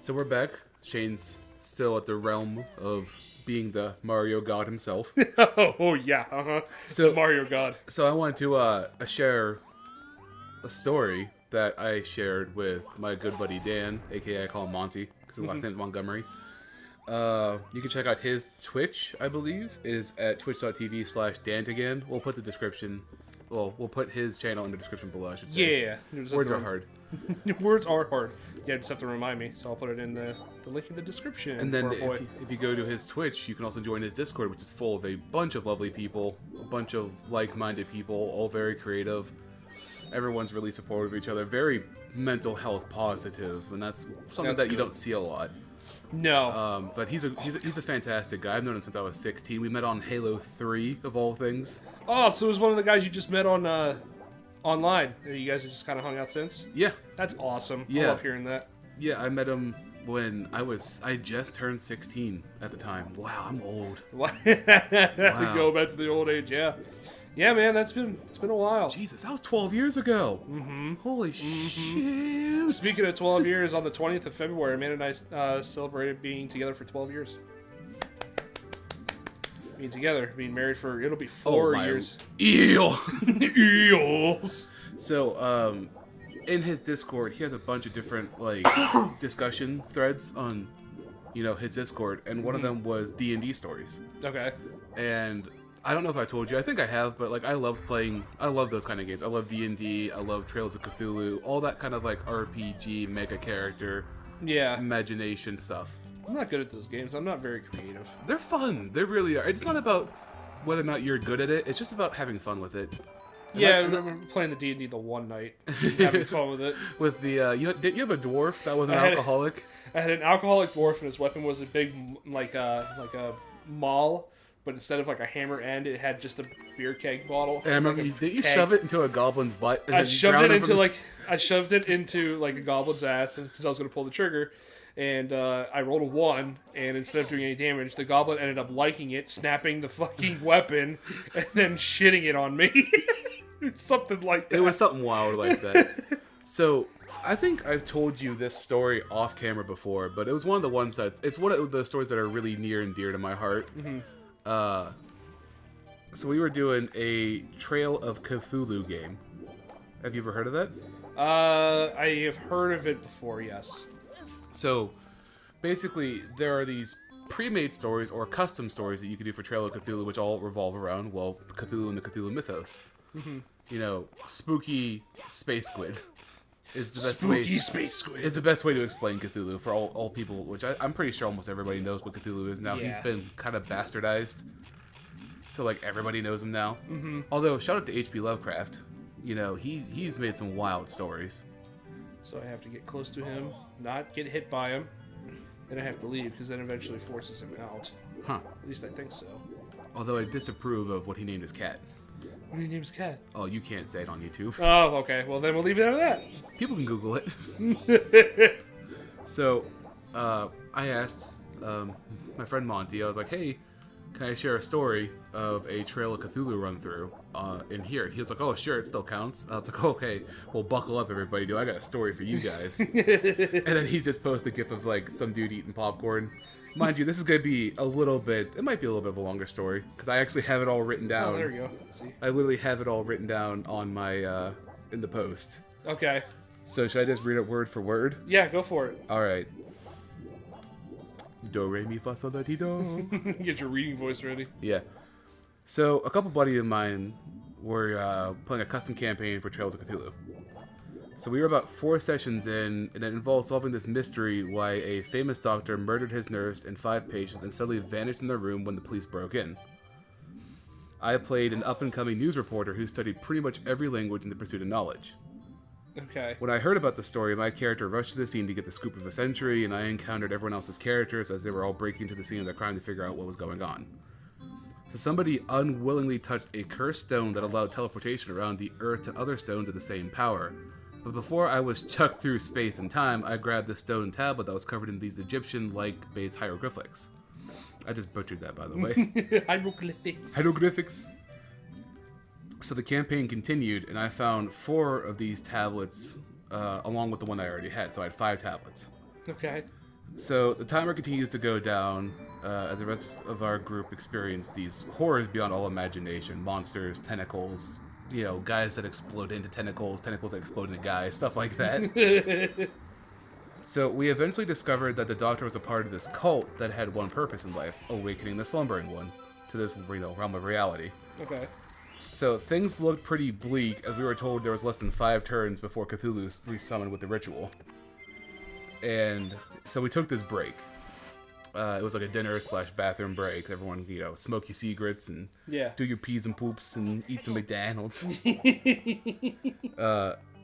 So we're back. Shane's still at the realm of being the Mario God himself. Oh yeah, So- the Mario God. So I wanted to share a story that I shared with my good buddy Dan, aka I call him Monty, because his last name is Montgomery. You can check out his Twitch, I believe, is at twitch.tv/Dantigan. We'll put the description. Well, we'll put his channel in the description below, I should say. Yeah, Words are hard. Words are hard. Yeah, just have to remind me, so I'll put it in the link in the description. And then for our boy. if you go to his Twitch, you can also join his Discord, which is full of a bunch of lovely people, a bunch of like-minded people, all very creative. Everyone's really supportive of each other, very mental health positive, and that's something that you don't see a lot. No. But he's a fantastic guy. I've known him since I was 16. We met on Halo 3, of all things. Oh, so it was one of the guys you just met on online. You guys have just kind of hung out since? Yeah. That's awesome. Yeah. I love hearing that. Yeah, I met him when I just turned 16 at the time. Wow, I'm old. Wow. Go back to the old age, yeah. Yeah, man, it's been a while. Jesus, that was 12 years ago. Mm-hmm. Holy shit. Speaking of 12 years, on the 20th of February, Amanda and I celebrated being together for 12 years. Being together, being married for, it'll be 4 years. Eel. Eels. So, in his Discord, he has a bunch of different, discussion threads on, his Discord, and one of them was D&D stories. Okay. And I don't know if I told you, I think I have, but, I love those kind of games. I love D&D, I love Trails of Cthulhu, all that kind of, RPG, mega character, imagination stuff. I'm not good at those games. I'm not very creative. They're fun. They really are. It's not about whether or not you're good at it. It's just about having fun with it. And I remember playing the D&D the one night, having fun with it. With the, did you have a dwarf that was an alcoholic? I had an alcoholic dwarf, and his weapon was a big, like a maul, but instead of a hammer end, it had just a beer keg bottle. And I remember, did you shove it into a goblin's butt? And I shoved it into a goblin's ass, because I was going to pull the trigger. And I rolled a 1, and instead of doing any damage, the goblin ended up liking it, snapping the fucking weapon, and then shitting it on me. Something like that. It was something wild like that. So, I think I've told you this story off camera before, but it was one of the ones it's one of the stories that are really near and dear to my heart. Mm-hmm. So we were doing a Trail of Cthulhu game. Have you ever heard of that? I have heard of it before, yes. So, basically, there are these pre-made stories or custom stories that you can do for Trail of Cthulhu, which all revolve around, Cthulhu and the Cthulhu mythos. Mm-hmm. Spooky space squid is the best way. Spooky space squid is the best way to explain Cthulhu for all people, which I'm pretty sure almost everybody knows what Cthulhu is now. Yeah. He's been kind of bastardized, so everybody knows him now. Mm-hmm. Although, shout out to H.P. Lovecraft. He's made some wild stories. So I have to get close to him, not get hit by him, then I have to leave, because that eventually forces him out. Huh. At least I think so. Although I disapprove of what he named his cat. What do you name his cat? Oh, you can't say it on YouTube. Oh, okay. Well, then we'll leave it out of that. People can Google it. So, I asked my friend Monty, I was like, hey, can I share a story of a Trail of Cthulhu run-through in here? He was like, oh, sure, it still counts. I was like, okay, well, buckle up, everybody. I got a story for you guys. And then he just posted a gif of, some dude eating popcorn. Mind you, this is going to be it might be a little bit of a longer story, because I actually have it all written down. Oh, there you go. Let's see. I literally have it all written down on my, in the post. Okay. So should I just read it word for word? Yeah, go for it. All right. Do, re, mi, fa, sol, la, ti, do. Get your reading voice ready. Yeah. So, a couple buddies of mine were playing a custom campaign for Trails of Cthulhu. So we were about 4 sessions in, and it involved solving this mystery why a famous doctor murdered his nurse and 5 patients and suddenly vanished in their room when the police broke in. I played an up-and-coming news reporter who studied pretty much every language in the pursuit of knowledge. Okay. When I heard about the story, my character rushed to the scene to get the scoop of the century, and I encountered everyone else's characters as they were all breaking into the scene of the crime to figure out what was going on. So somebody unwillingly touched a cursed stone that allowed teleportation around the Earth to other stones of the same power. But before I was chucked through space and time, I grabbed the stone tablet that was covered in these Egyptian-like base hieroglyphics. I just butchered that, by the way. Hieroglyphics. Hieroglyphics. So the campaign continued, and I found 4 of these tablets, along with the one I already had. So I had 5 tablets. Okay. So the timer continues to go down as the rest of our group experience these horrors beyond all imagination. Monsters, tentacles, guys that explode into tentacles, tentacles that explode into guys, stuff like that. So we eventually discovered that the Doctor was a part of this cult that had one purpose in life, awakening the slumbering one to this realm of reality. Okay. So things looked pretty bleak as we were told there was less than 5 turns before Cthulhu resummoned with the ritual. And so we took this break. It was like a dinner/bathroom break. Everyone, smoke your cigarettes and do your peas and poops and eat some McDonald's.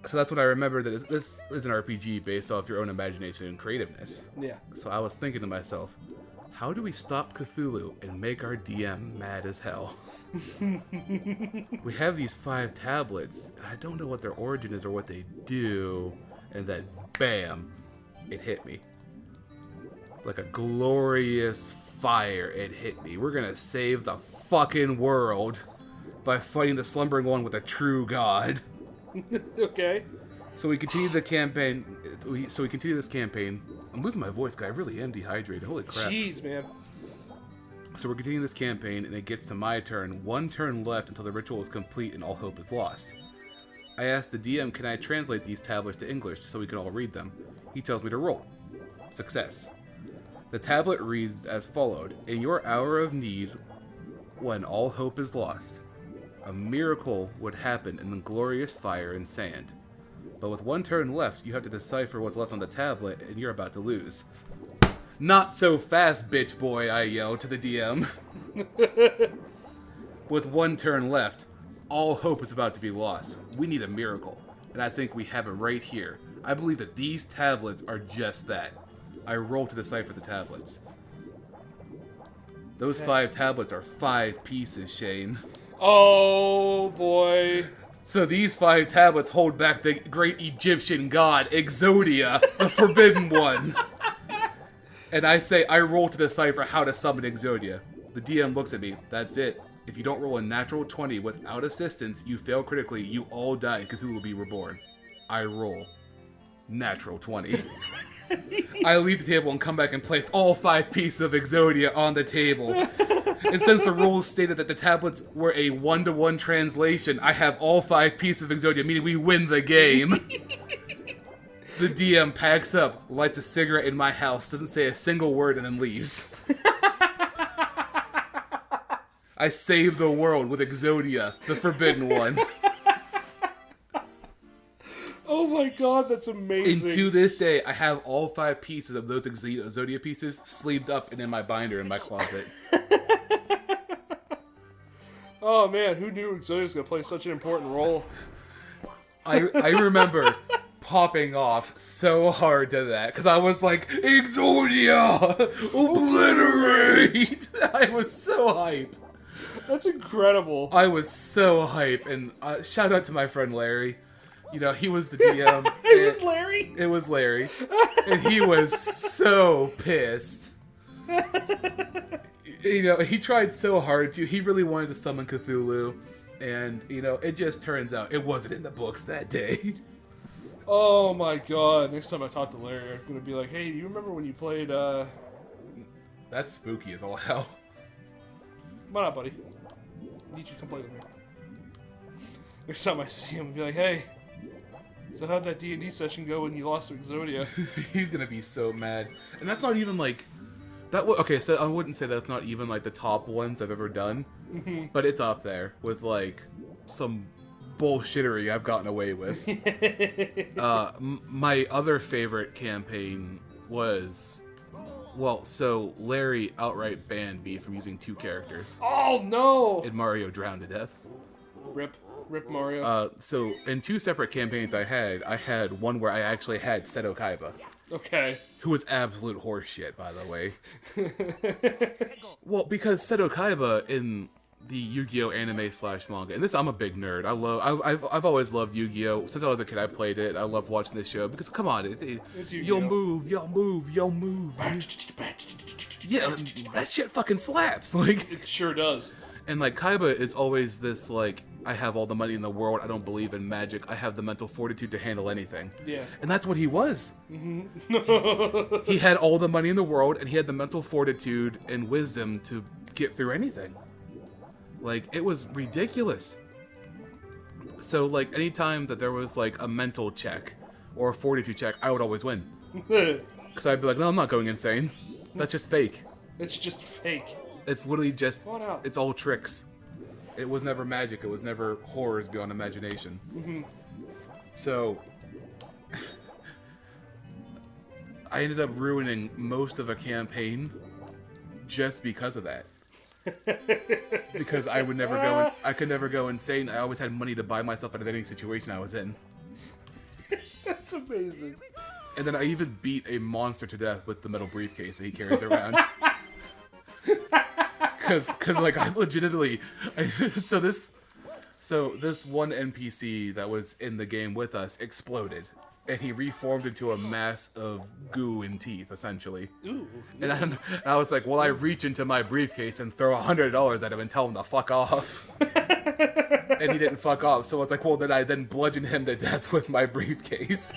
So that's when I remember that this is an RPG based off your own imagination and creativeness. Yeah. So I was thinking to myself, how do we stop Cthulhu and make our DM mad as hell? We have these 5 tablets, and I don't know what their origin is or what they do, and then bam, it hit me. Like a glorious fire, it hit me. We're gonna save the fucking world by fighting the slumbering one with a true god. Okay. So we continue the campaign. We continue this campaign. I'm losing my voice because I really am dehydrated. Holy crap. Jeez, man. So we're continuing this campaign, and it gets to my turn. 1 turn left until the ritual is complete and all hope is lost. I ask the DM, can I translate these tablets to English so we can all read them? He tells me to roll. Success. The tablet reads as followed. In your hour of need, when all hope is lost, a miracle would happen in the glorious fire and sand. But with 1 turn left, you have to decipher what's left on the tablet, and you're about to lose. Not so fast, bitch boy, I yell to the DM. With 1 turn left, all hope is about to be lost. We need a miracle, and I think we have it right here. I believe that these tablets are just that. I roll to decipher the tablets. Those 5 tablets are 5 pieces, Shane. Oh, boy. So these 5 tablets hold back the great Egyptian god, Exodia, the Forbidden One. And I roll to decipher how to summon Exodia. The DM looks at me. That's it. If you don't roll a natural 20 without assistance, you fail critically, you all die, and Cthulhu will be reborn. I roll. Natural 20. I leave the table and come back and place all 5 pieces of Exodia on the table. And since the rules stated that the tablets were a 1-to-1 translation, I have all 5 pieces of Exodia, meaning we win the game. The DM packs up, lights a cigarette in my house, doesn't say a single word, and then leaves. I save the world with Exodia, the Forbidden One. Oh my god, that's amazing. And to this day, I have all 5 pieces of those Exodia pieces sleeved up and in my binder in my closet. Oh man, who knew Exodia was going to play such an important role? I remember popping off so hard to that, because I was like, Exodia! Obliterate! I was so hype. That's incredible. I was so hype, and shout out to my friend Larry. He was the DM. It was Larry? It was Larry. And he was so pissed. He tried so hard to. He really wanted to summon Cthulhu. And, it just turns out it wasn't in the books that day. Oh my god. Next time I talk to Larry, I'm going to be like, hey, do you remember when you played, That's spooky as all hell. Come on up, buddy. I need you to come play with me. Next time I see him, I'll be like, hey, so how'd that D&D session go when you lost to Exodia? He's gonna be so mad. And that's not even like... Okay, so I wouldn't say that's not even like the top ones I've ever done. Mm-hmm. But it's up there with like some bullshittery I've gotten away with. My other favorite campaign was... Well, so Larry outright banned me from using 2 characters. Oh no! And Mario drowned to death. Rip Mario. So in 2 separate campaigns I had one where I actually had Seto Kaiba. Okay. Who was absolute horseshit, by the way. Well, because Seto Kaiba in the Yu-Gi-Oh anime/manga, and this, I'm a big nerd. I've always loved Yu-Gi-Oh. Since I was a kid, I played it. I loved watching this show because come on, it's you'll move. Yeah, that shit fucking slaps. Like it sure does. And like Kaiba is always this like I have all the money in the world. I don't believe in magic. I have the mental fortitude to handle anything. Yeah. And that's what he was. He had all the money in the world, and he had the mental fortitude and wisdom to get through anything. Like, it was ridiculous. So, like, anytime that there was, like, a mental check or a fortitude check, I would always win. Because I'd be like, no, I'm not going insane. That's just fake. It's just fake. It's literally just, What else? it's all tricks. It was never magic. It was never horrors beyond imagination. Mm-hmm. So, I ended up ruining most of a campaign just because of that. Because I would never go, I could never go insane. I always had money to buy myself out of any situation I was in. That's amazing. And then I even beat a monster to death with the metal briefcase that he carries around. Cause like I legitimately, so this one NPC that was in the game with us exploded, and he reformed into a mass of goo and teeth, essentially. Ooh. And I was like, well, I reach into my briefcase and throw $100 at him and tell him to fuck off. And he didn't fuck off, so I was like, well, then I bludgeon him to death with my briefcase.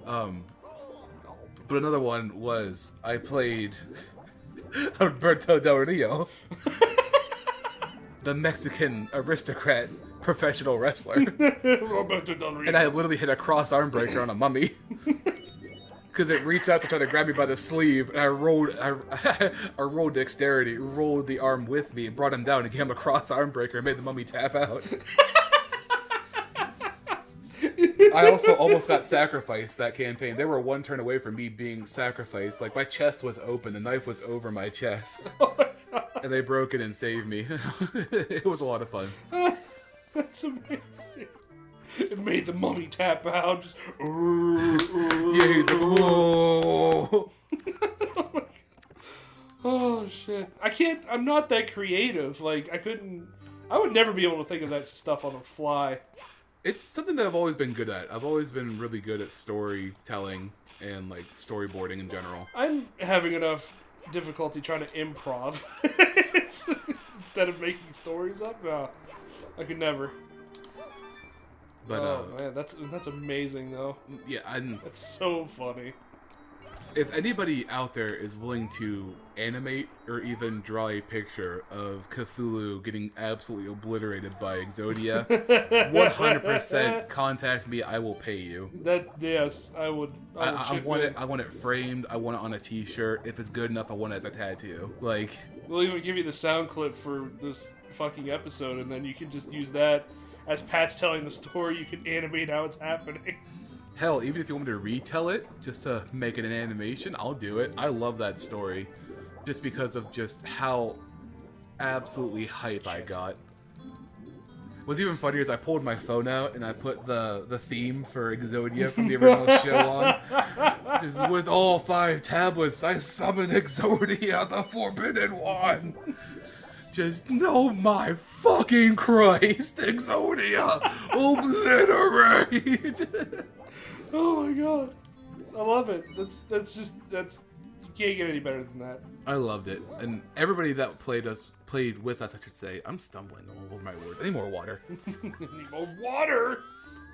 But another one was I played Alberto Del Rio, the Mexican aristocrat professional wrestler. Roberto Del Rio. And I literally hit a cross arm breaker on a mummy. Because it reached out to try to grab me by the sleeve, and I rolled dexterity, rolled the arm with me, and brought him down and gave him a cross arm breaker and made the mummy tap out. I also almost got sacrificed that campaign. They were one turn away from me being sacrificed. Like, my chest was open, the knife was over my chest. Oh my God. And they broke it and saved me. It was a lot of fun. That's amazing. It made the mummy tap out. Just, Yeah, he's like, whoa. Oh shit. I'm not that creative. Like, I would never be able to think of that stuff on the fly. It's something that I've always been good at. I've always been really good at storytelling and, like, storyboarding in general. I'm having enough difficulty trying to improv instead of making stories up. No, I could never. But, man, that's amazing though. yeah, That's so funny. if anybody out there is willing to animate or even draw a picture of Cthulhu getting absolutely obliterated by Exodia, 100% contact me. I will pay you. Yes, I would. I want it. I want it framed. I want it on a T-shirt. If it's good enough, I want it as a tattoo. Like, we'll even give you the sound clip for this fucking episode, and then you can just use that as Pat's telling the story. You can animate how it's happening. hell, even if you want me to retell it just to make it an animation, I'll do it. I love that story, just because of just how absolutely hype I got. What's even funnier is I pulled my phone out and I put the theme for Exodia from the original show on. Just with all 5 tablets, I summon Exodia, the Forbidden One. Just, oh my fucking Christ, Exodia, obliterate. Oh my god, I love it. That's you can't get any better than that. I loved it, and everybody that played with us, I should say. I'm stumbling all over my words. I need more water. Need more water.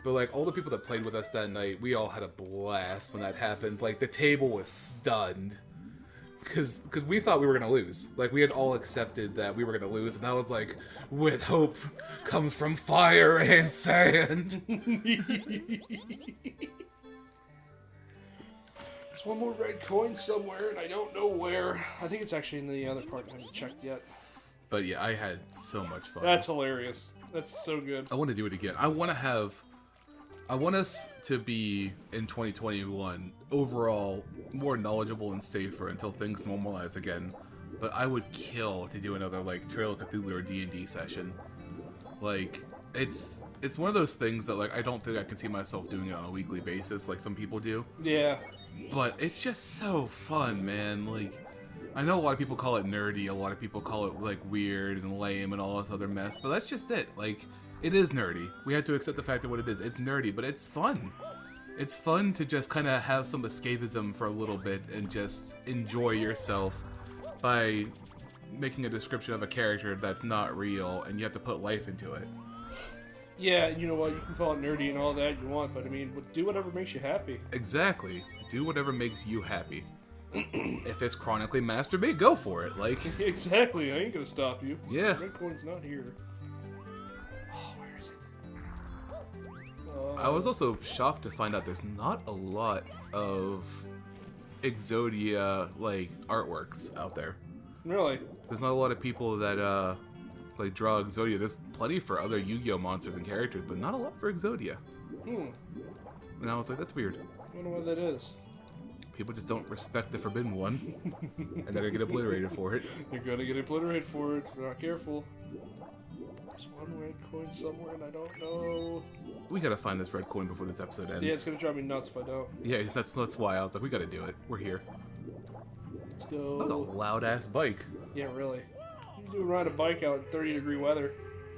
But like all the people that played with us that night, we all had a blast when that happened. Like the table was stunned because we thought we were gonna lose. Like we had all accepted that we were gonna lose, and I was like, with hope comes from fire and sand. There's one more red coin somewhere, and I don't know where. I think it's actually in the other part. I haven't checked yet. But yeah, I had so much fun. That's hilarious. That's so good. I want to do it again. I want us to be, in 2021, overall more knowledgeable and safer until things normalize again. But I would kill to do another, like, Trail of Cthulhu or D&D session. Like, it's one of those things that, like, I don't think I can see myself doing it on a weekly basis like some people do. Yeah. But it's just so fun, man. Like, I know a lot of people call it nerdy, a lot of people call it, like, weird and lame and all this other mess, but that's just it. Like, it is nerdy. We have to accept the fact of what it is. It's nerdy, but it's fun. It's fun to just kind of have some escapism for a little bit and just enjoy yourself by making a description of a character that's not real, and you have to put life into it. Yeah, you know what? You can call it nerdy and all that you want, but I mean, do whatever makes you happy. Exactly. Do whatever makes you happy. If it's chronically masturbate, go for it. Like, Exactly. I ain't gonna stop you. Yeah. Red coin's not here. Oh, where is it? I was also shocked to find out there's not a lot of Exodia like artworks out there. Really? There's not a lot of people that like draw Exodia. There's plenty for other Yu-Gi-Oh monsters and characters, but not a lot for Exodia. And I was like, that's weird. I wonder why that is. People just don't respect the Forbidden One, and they're gonna get obliterated for it. You're gonna get obliterated for it if you're not careful. There's one red coin somewhere, and I don't know. We gotta find this red coin before this episode ends. Yeah, it's gonna drive me nuts if I don't. Yeah, that's why I was like, we gotta do it. We're here. Let's go. That was a loud ass bike. Yeah, really. You do ride a bike out in 30-degree weather.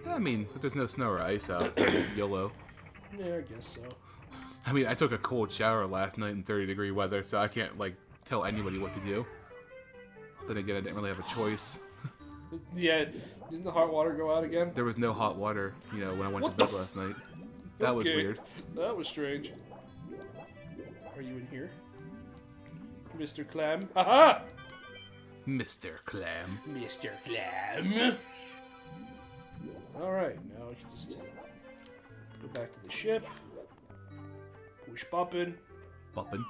I mean, if there's no snow or ice out, YOLO. Yeah, I guess so. I mean, I took a cold shower last night in 30-degree weather, so I can't, like, tell anybody what to do. Then again, I didn't really have a choice. Yeah, didn't the hot water go out again? There was no hot water, you know, when I went What to the bed last night. That was Okay. weird. That was strange. Are you in here? Mr. Clam? Haha! Mr. Clam. Mr. Clam! Alright, now we can just go back to the ship. Push boppin'. Boppin'.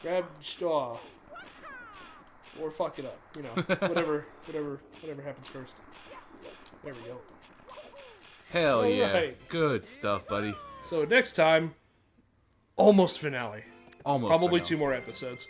Grab straw. Or fuck it up. You know, whatever happens first. There we go. Hell yeah. Alright. Good stuff, buddy. So next time, almost finale. Almost. Probably finale. 2 more episodes.